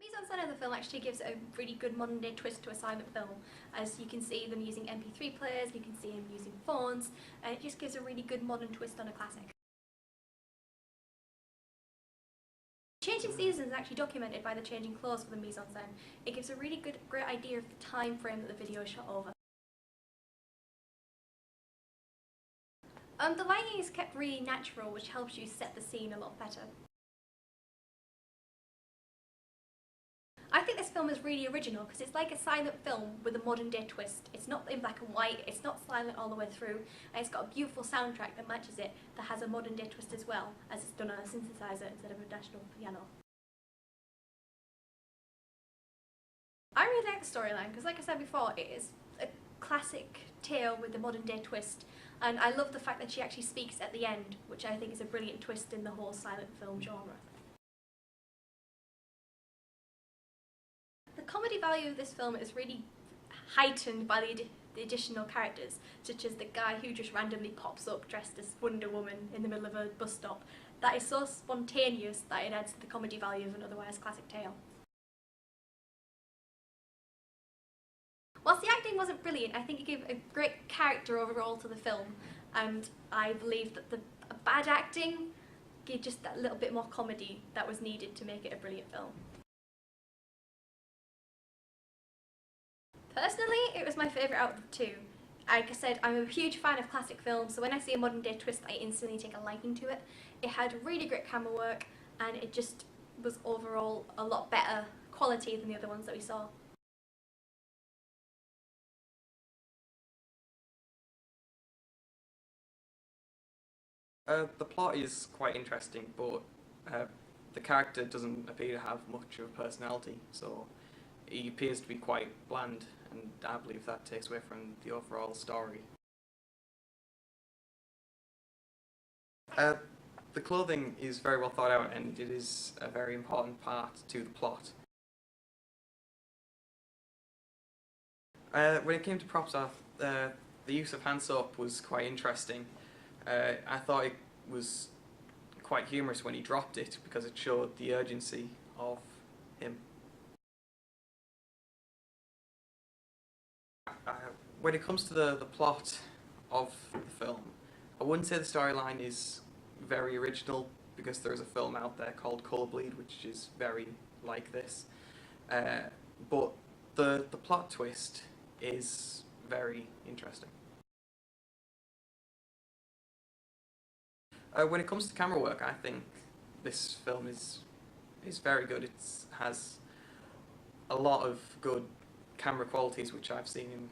mise-en-scène of the film actually gives a really good modern day twist to a silent film, as you can see them using MP3 players, you can see them using phones, and it just gives a really good modern twist on a classic. Changing seasons is actually documented by the changing clothes for the mise-en-scène. It gives a really great idea of the time frame that the video is shot over. The lighting is kept really natural, which helps you set the scene a lot better. I think this film is really original because it's like a silent film with a modern day twist. It's not in black and white, it's not silent all the way through, and it's got a beautiful soundtrack that matches it that has a modern day twist as well, as it's done on a synthesizer instead of a digital piano. I really like the storyline because, like I said before, it is a classic tale with a modern day twist, and I love the fact that she actually speaks at the end, which I think is a brilliant twist in the whole silent film genre. The comedy value of this film is really heightened by the additional characters, such as the guy who just randomly pops up dressed as Wonder Woman in the middle of a bus stop. That is so spontaneous that it adds to the comedy value of an otherwise classic tale. Whilst the acting wasn't brilliant, I think it gave a great character overall to the film, and I believe that the bad acting gave just that little bit more comedy that was needed to make it a brilliant film. Personally, it was my favourite out of the two. Like I said, I'm a huge fan of classic films, so when I see a modern day twist, I instantly take a liking to it. It had really great camera work, and it just was overall a lot better quality than the other ones that we saw. The plot is quite interesting, but the character doesn't appear to have much of a personality, so he appears to be quite bland, and I believe that takes away from the overall story. The clothing is very well thought out, and it is a very important part to the plot. When it came to props art, the use of hand soap was quite interesting. I thought it was quite humorous when he dropped it because it showed the urgency of him. When it comes to the plot of the film, I wouldn't say the storyline is very original because there is a film out there called Colour Bleed which is very like this. But the plot twist is very interesting. When it comes to camera work, I think this film is very good. It has a lot of good camera qualities which I've seen in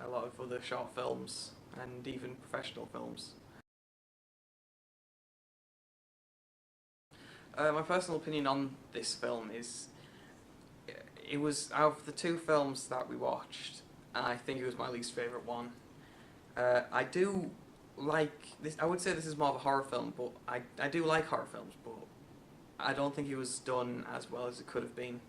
a lot of other short films and even professional films. My personal opinion on this film is it was, out of the two films that we watched, I think it was my least favourite one. I do like this. I would say this is more of a horror film, but I do like horror films, but I don't think it was done as well as it could have been.